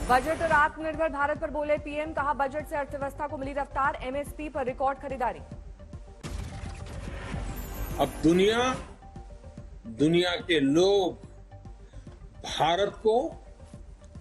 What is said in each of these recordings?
Budget और आत्मनिर्भर भारत पर बोले पीएम, कहा बजट से अर्थव्यवस्था को मिली रफ्तार, एमएसपी पर रिकॉर्ड खरीदारी। अब दुनिया के लोग भारत को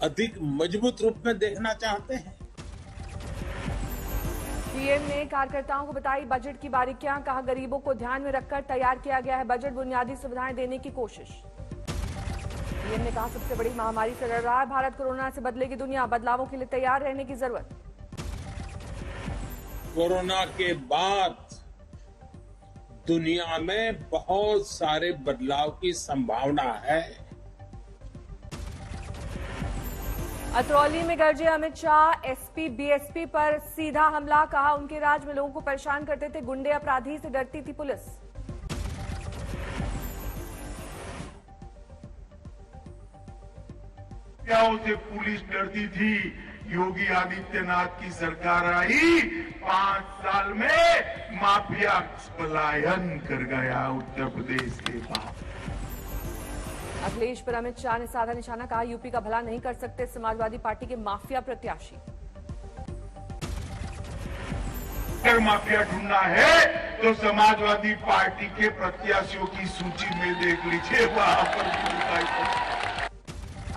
अधिक मजबूत रूप में देखना चाहते हैं। पीएम ने कार्यकर्ताओं को बताई बजट की बारीकियां, कहा गरीबों को ध्यान में रखकर तैयार किया गया है बजट, बुनियादी सुविधाएं देने की कोशिश। पीएम ने कहा सबसे बड़ी महामारी से लड़ रहा है भारत, कोरोना से बदलेगी दुनिया, बदलावों के लिए तैयार रहने की जरूरत। कोरोना के बाद दुनिया में बहुत सारे बदलाव की संभावना है। अतरौली में गरजे अमित शाह, एसपी बीएसपी पर सीधा हमला, कहा उनके राज में लोगों को परेशान करते थे गुंडे, अपराधी से डरती थी पुलिस। से पुलिस डरती थी, योगी आदित्यनाथ की सरकार आई, 5 साल में माफिया पलायन कर गया उत्तर प्रदेश के बाद। अखिलेश पर अमित शाह ने साधा निशाना, कहा यूपी का भला नहीं कर सकते समाजवादी पार्टी के माफिया प्रत्याशी। अगर माफिया ढूंढना है तो समाजवादी पार्टी के प्रत्याशियों की सूची में देख लीजिए, वहां पर।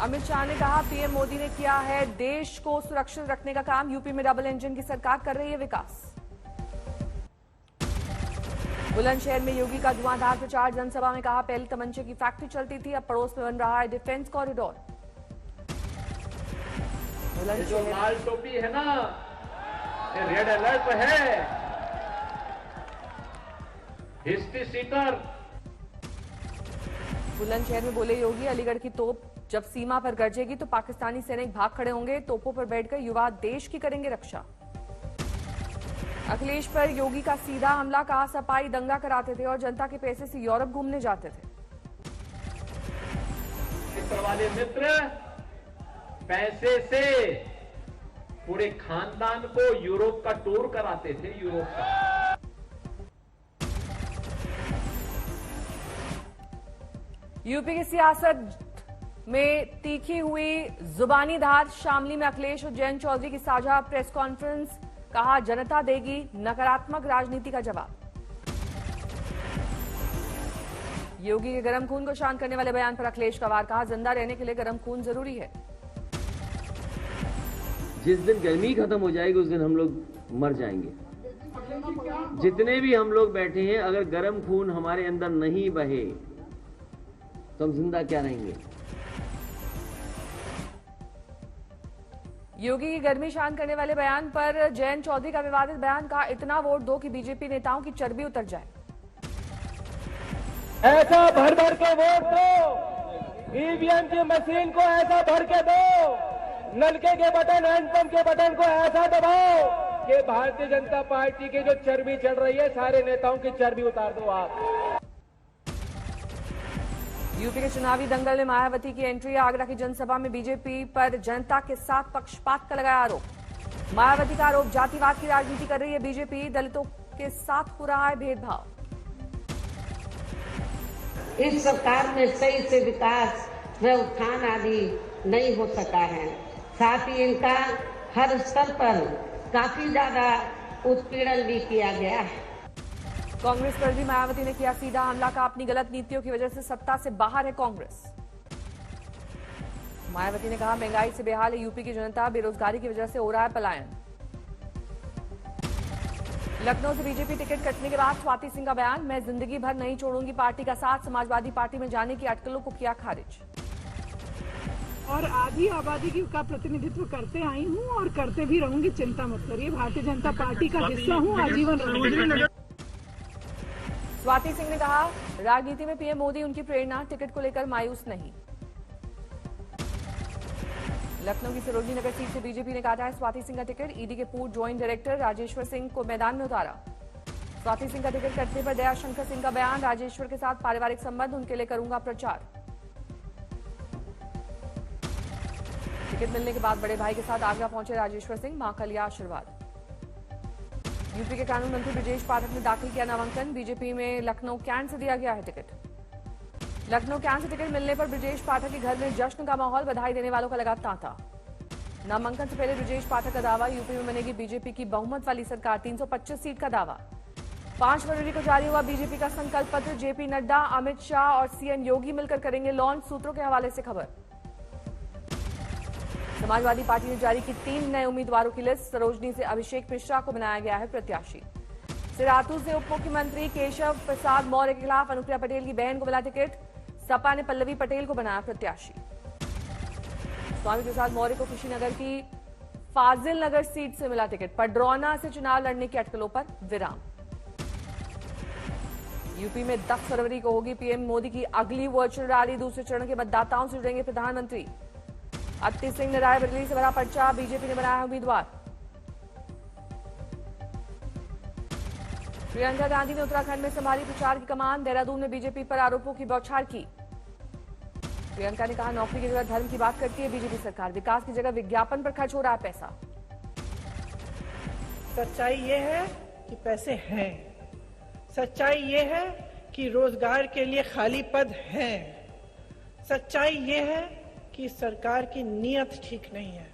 अमित शाह ने कहा पीएम मोदी ने किया है देश को सुरक्षित रखने का काम, यूपी में डबल इंजन की सरकार कर रही है विकास। बुलंदशहर में योगी का धुआंधार प्रचार, जनसभा में कहा पहले तमंचे की फैक्ट्री चलती थी, अब पड़ोस में बन रहा है डिफेंस कॉरिडोर। जो लाल टोपी है ना, ये रेड अलर्ट है, हिस्ट्री सीटर। बुलंदशहर में बोले योगी अलीगढ़ की तोप जब सीमा पर गरजेगी तो पाकिस्तानी सैनिक भाग खड़े होंगे, तोपों पर बैठकर युवा देश की करेंगे रक्षा। अखिलेश पर योगी का सीधा हमला, कहा सपाई दंगा कराते थे और जनता के पैसे से यूरोप घूमने जाते थे। मित्र वाले मित्र पैसे से पूरे खानदान को यूरोप का टूर कराते थे, यूरोप का। यूपी की सियासत में तीखी हुई जुबानी धार, शामली में अखिलेश और जयंत चौधरी की साझा प्रेस कॉन्फ्रेंस, कहा जनता देगी नकारात्मक राजनीति का जवाब। योगी के गरम खून को शांत करने वाले बयान पर अखिलेश का वार, कहा जिंदा रहने के लिए गरम खून जरूरी है। जिस दिन गर्मी खत्म हो जाएगी उस दिन हम लोग मर जाएंगे। जितने भी हम लोग बैठे हैं, अगर गरम खून हमारे अंदर नहीं बहे तो हम जिंदा क्या रहेंगे। योगी की गर्मी शांत करने वाले बयान पर जयंत चौधरी का विवादित बयान, कहा इतना वोट दो कि बीजेपी नेताओं की चर्बी उतर जाए। ऐसा भर भर के वोट दो, ईवीएम की मशीन को ऐसा भर के दो, नलके के बटन, हैंडपंप के बटन को ऐसा दबाओ कि भारतीय जनता पार्टी की जो चर्बी चढ़ रही है, सारे नेताओं की चर्बी उतार दो आप। यूपी के चुनावी दंगल में मायावती की एंट्री, आगरा की जनसभा में बीजेपी पर जनता के साथ पक्षपात का लगाया आरोप। मायावती का आरोप जातिवाद की राजनीति कर रही है बीजेपी, दलितों के साथ हो रहा है भेदभाव। इस सरकार में सही से विकास व उत्थान आदि नहीं हो सका है, साथ ही इनका हर स्तर पर काफी ज्यादा उत्पीड़न भी किया गया है। कांग्रेस पर भी मायावती ने किया सीधा हमला, का अपनी गलत नीतियों की वजह से सत्ता से बाहर है कांग्रेस। मायावती ने कहा महंगाई से बेहाल है यूपी की जनता, बेरोजगारी की वजह से हो रहा है पलायन। लखनऊ से बीजेपी टिकट कटने के बाद स्वाति सिंह का बयान, मैं जिंदगी भर नहीं छोड़ूंगी पार्टी का साथ, समाजवादी पार्टी में जाने की अटकलों को किया खारिज। और आधी आबादी का प्रतिनिधित्व करते आई हूं और करते भी रहूंगी, चिंता मत करिए, भारतीय जनता पार्टी का हिस्सा हूं, आजीवन रहूंगी। स्वाति सिंह ने कहा राजनीति में पीएम मोदी उनकी प्रेरणा, टिकट को लेकर मायूस नहीं। लखनऊ की सरोजनी नगर सीट से बीजेपी ने काटा है स्वाति सिंह का टिकट, ईडी के पूर्व ज्वाइंट डायरेक्टर राजेश्वर सिंह को मैदान में उतारा। स्वाति सिंह का टिकट कटने पर दयाशंकर सिंह का बयान, राजेश्वर के साथ पारिवारिक संबंध, उनके लिए करूंगा प्रचार। टिकट मिलने के बाद बड़े भाई के साथ आगरा पहुंचे राजेश्वर सिंह, मां का लिया आशीर्वाद। यूपी के कानून मंत्री ब्रजेश पाठक ने दाखिल किया नामांकन, बीजेपी में लखनऊ कैंट से दिया गया है टिकट। लखनऊ कैंट से टिकट मिलने पर ब्रजेश पाठक के घर में जश्न का माहौल, बधाई देने वालों का लगा तांता। नामांकन से पहले ब्रजेश पाठक का दावा, यूपी में बनेगी बीजेपी की बहुमत वाली सरकार, 325 सीट का दावा। 5 फरवरी को जारी हुआ बीजेपी का संकल्प पत्र, जेपी नड्डा, अमित शाह और सीएम योगी मिलकर करेंगे लॉन्च, सूत्रों के हवाले से खबर। समाजवादी पार्टी ने जारी की 3 नए उम्मीदवारों की लिस्ट, सरोजनी से अभिषेक मिश्रा को बनाया गया है प्रत्याशी। सिराथू से उप मुख्यमंत्री केशव प्रसाद मौर्य के खिलाफ अनुप्रिया पटेल की बहन को मिला टिकट, सपा ने पल्लवी पटेल को बनाया प्रत्याशी। स्वामी प्रसाद मौर्य को कुशीनगर की फाजिल नगर सीट से मिला टिकट, पडरौना से चुनाव लड़ने की अटकलों पर विराम। यूपी में 10 फरवरी को होगी पीएम मोदी की अगली वर्चुअल रैली, दूसरे चरण के मतदाताओं से जुड़ेंगे प्रधानमंत्री। अत्ती सिंह ने रायबरेली से भरा पर्चा, बीजेपी ने बनाया उम्मीदवार। प्रियंका गांधी ने उत्तराखंड में संभाली प्रचार की कमान, देहरादून में बीजेपी पर आरोपों की बौछार की। प्रियंका ने कहा, नौकरी की जगह धर्म की बात करती है बीजेपी सरकार, विकास की जगह विज्ञापन पर खर्च हो रहा है पैसा। सच्चाई ये है कि पैसे हैं, सच्चाई ये है कि रोजगार के लिए खाली पद हैं, सच्चाई ये है कि सरकार की नीयत ठीक नहीं है।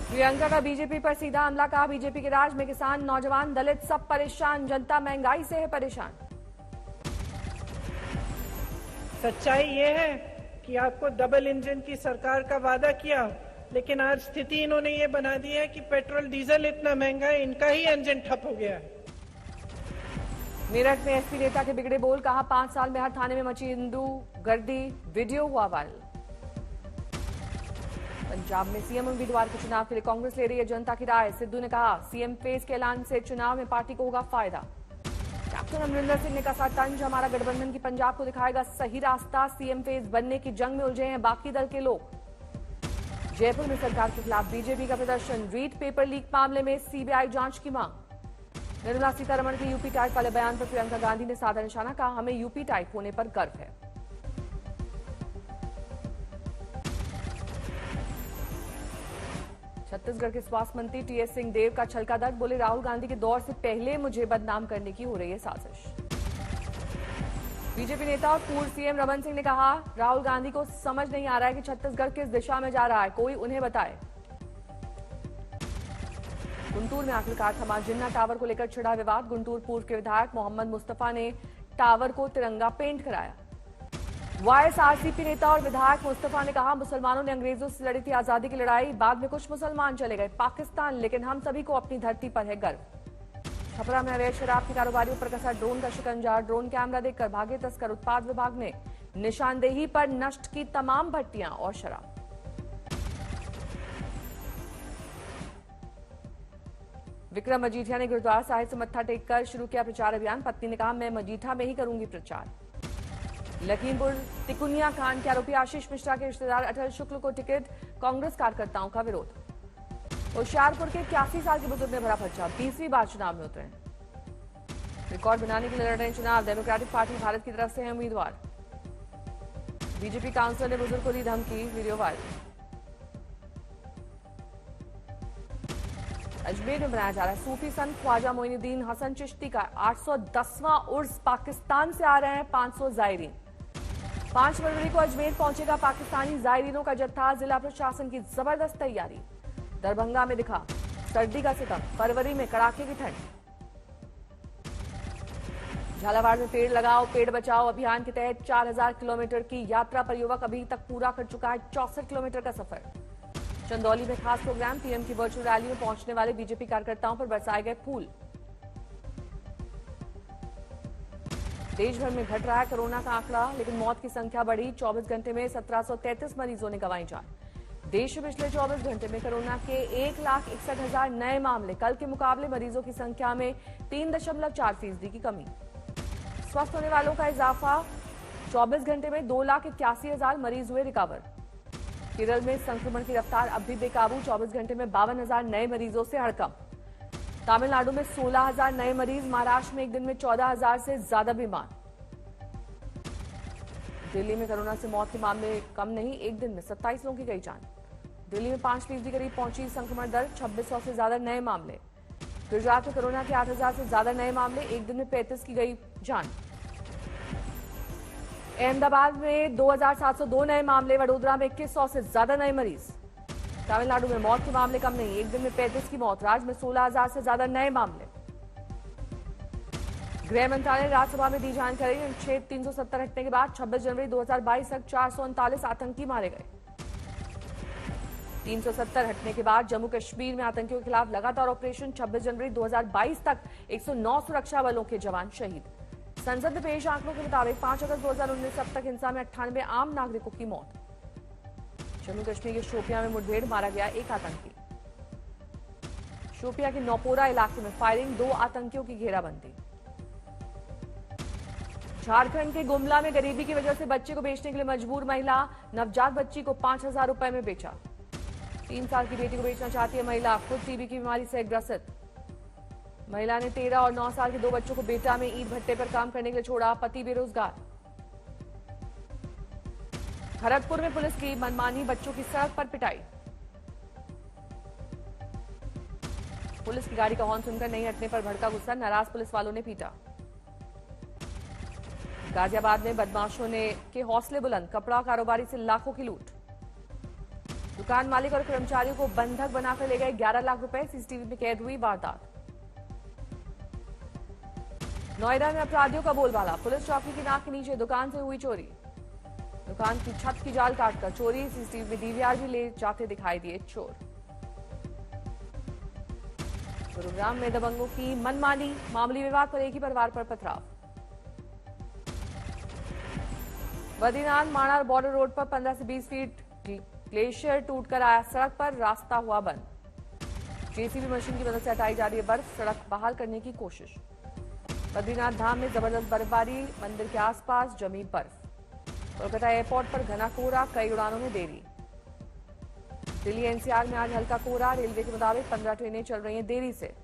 प्रियंका का बीजेपी पर सीधा हमला, कहा बीजेपी के राज में किसान, नौजवान, दलित सब परेशान, जनता महंगाई से है परेशान। सच्चाई ये है कि आपको डबल इंजन की सरकार का वादा किया, लेकिन आज स्थिति इन्होंने ये बना दी है कि पेट्रोल डीजल इतना महंगा है, इनका ही इंजन ठप हो गया है। मेरठ में एसपी नेता के बिगड़े बोल, कहा 5 साल में हर थाने में मची हिंदू गर्दी, वीडियो हुआ वायरल। पंजाब में सीएम उम्मीदवार के चुनाव के लिए कांग्रेस ले रही है जनता की राय, सिद्धू ने कहा सीएम फेज के ऐलान से चुनाव में पार्टी को होगा फायदा। कैप्टन अमरिंदर सिंह ने कहा तंज हमारा गठबंधन की पंजाब को दिखाएगा सही रास्ता, सीएम फेज बनने की जंग में उलझे हैं बाकी दल के लोग। जयपुर में सरकार के खिलाफ बीजेपी का प्रदर्शन, रीट पेपर लीक मामले में सीबीआई जांच की मांग। निर्मला सीतारमण के यूपी टाइप वाले बयान पर प्रियंका गांधी ने साधा निशाना, कहा हमें यूपी टाइप होने पर गर्व है। छत्तीसगढ़ के स्वास्थ्य मंत्री टीएस सिंहदेव का छलका दर्द, बोले राहुल गांधी के दौर से पहले मुझे बदनाम करने की हो रही है साजिश। बीजेपी नेता और पूर्व सीएम रमन सिंह ने कहा राहुल गांधी को समझ नहीं आ रहा है कि छत्तीसगढ़ किस दिशा में जा रहा है, कोई उन्हें बताए। गुंटूर में आखिरकार थमा जिन्ना टावर को लेकर छिड़ा विवाद, गुंटूर पूर्व के विधायक मोहम्मद मुस्तफा ने टावर को तिरंगा पेंट कराया। वाईएसआरसीपी नेता और विधायक मुस्तफा ने कहा मुसलमानों ने अंग्रेजों से लड़ी थी आजादी की लड़ाई, बाद में कुछ मुसलमान चले गए पाकिस्तान, लेकिन हम सभी को अपनी धरती पर है गर्व। छपरा में अवैध शराब के कारोबारियों पर कसा ड्रोन का शिकंजा, ड्रोन कैमरा देखकर भागे तस्कर, उत्पाद विभाग ने निशानदेही पर नष्ट की तमाम भट्टियां और शराब। विक्रम मजीठिया ने गुरुद्वारा साहिब से मत्था टेककर शुरू किया प्रचार अभियान, पत्नी ने कहा मैं मजीठा में ही करूंगी प्रचार। लखीमपुर तिकुनिया कांड के आरोपी आशीष मिश्रा के रिश्तेदार अटल शुक्ल को टिकट, कांग्रेस कार्यकर्ताओं का विरोध। होशियारपुर के 81 साल के बुजुर्ग ने भरा पर्चा, 20वीं बार चुनाव में उतरे। रिकॉर्ड बनाने के लिए लड़ रहे चुनाव, डेमोक्रेटिक पार्टी भारत की तरफ से है उम्मीदवार। बीजेपी काउंसिलर ने बुजुर्ग को दी धमकी, वीडियो वायरल। अजमेर में बनाया जा रहा है सूफी संत ख्वाजा मोइनुद्दीन हसन चिश्ती का 810वां उर्स, पाकिस्तान से आ रहे हैं 500 जायरीन। 5 फरवरी को अजमेर पहुंचेगा पाकिस्तानी जायरीनों का जत्था, जिला प्रशासन की जबरदस्त तैयारी। दरभंगा में दिखा सर्दी का सितम, फरवरी में कड़ाके की ठंड। झालावाड़ में पेड़ लगाओ पेड़ बचाओ अभियान के तहत 4000 किलोमीटर की यात्रा पर युवक अभी तक पूरा कर चुका है 64 किलोमीटर का सफर। चंदौली में खास प्रोग्राम, पीएम की वर्चुअल रैली में पहुंचने वाले बीजेपी कार्यकर्ताओं पर बरसाए गए फूल। देश भर में घट रहा है कोरोना का आंकड़ा, लेकिन मौत की संख्या बढ़ी, 24 घंटे में 1733 मरीजों ने गंवाई जान। देश में पिछले 24 घंटे में कोरोना के 1,61,000 नए मामले, कल के मुकाबले मरीजों की संख्या में 3.4% की कमी। स्वस्थ होने वालों का इजाफा, 24 घंटे में 2,81,000 मरीज हुए रिकवर। केरल में संक्रमण की रफ्तार अब भी बेकाबू, 24 घंटे में 52,000 नए मरीजों से हड़कंप। तमिलनाडु में 16,000 नए मरीज, महाराष्ट्र में एक दिन में 14,000 से ज्यादा बीमार। दिल्ली में कोरोना से मौत के मामले कम नहीं, एक दिन में 27 लोगों की गई जान। दिल्ली में 5% करीब पहुंची संक्रमण दर, 2600 से ज्यादा नए मामले। गुजरात में कोरोना के 8,000 से ज्यादा नए मामले, एक दिन में 35 की गई जान। अहमदाबाद में 2702 नए मामले, वडोदरा में 2100 से ज्यादा नए मरीज। तमिलनाडु में मौत के मामले कम नहीं, एक दिन में 35 की मौत। राज्य में 16,000 से ज्यादा नए मामले। गृह मंत्रालय ने राज्यसभा में दी जानकारी, अनुच्छेद 370 हटने के बाद 26 जनवरी 2022 तक 439 आतंकी मारे गए। 370 हटने के बाद जम्मू कश्मीर में आतंकियों के खिलाफ लगातार ऑपरेशन। 26 जनवरी 2022 तक 109 सुरक्षा बलों के जवान शहीद। संसद में पेश आंकड़ों के मुताबिक 5 अगस्त 2019 अब तक हिंसा में 98 आम नागरिकों की मौत। जम्मू कश्मीर के शोपियां में मुठभेड़, मारा गया एक आतंकी। शोपियां के नौपोरा इलाके में फायरिंग, 2 आतंकियों की घेराबंदी। झारखंड के गुमला में गरीबी की वजह से बच्चे को बेचने के लिए मजबूर महिला, नवजात बच्ची को 5,000 रुपए में बेचा। 3 साल की बेटी को बेचना चाहती है महिला, खुद टीबी की बीमारी से ग्रसित। महिला ने 13 और 9 साल के 2 बच्चों को बेटा में ईंट भट्टे पर काम करने के लिए छोड़ा, पति बेरोजगार। भरतपुर में पुलिस की मनमानी, बच्चों की सड़क पर पिटाई। पुलिस की गाड़ी का हॉर्न सुनकर नहीं हटने पर भड़का गुस्सा, नाराज पुलिस वालों ने पीटा। गाजियाबाद में बदमाशों ने के हौसले बुलंद, कपड़ा कारोबारी से लाखों की लूट। दुकान मालिक और कर्मचारियों को बंधक बनाकर ले गए 11 लाख रुपए, सीसीटीवी में कैद हुई वारदात। नोएडा में अपराधियों का बोलबाला, पुलिस चौकी की नाक के नीचे दुकान से हुई चोरी। दुकान की छत की जाल काटकर चोरी, सीसीटीवी में डीवीआर भी ले जाते दिखाई दिए चोर। गुरुग्राम में दबंगों की मनमानी, मामूली विवाद पर एक ही परिवार पर पथराव। बद्रीनाथ माणा बॉर्डर रोड पर 15 से 20 फीट ग्लेशियर टूटकर आया, सड़क पर रास्ता हुआ बंद। जेसीबी मशीन की मदद से हटाई जा रही है बर्फ, सड़क बहाल करने की कोशिश। बद्रीनाथ धाम में जबरदस्त बर्फबारी, मंदिर के आसपास जमी बर्फ। कोलकाता एयरपोर्ट पर घना कोहरा, कई उड़ानों में देरी। दिल्ली एनसीआर में आज हल्का कोहरा, रेलवे के मुताबिक 15 ट्रेनें चल रही हैं देरी से।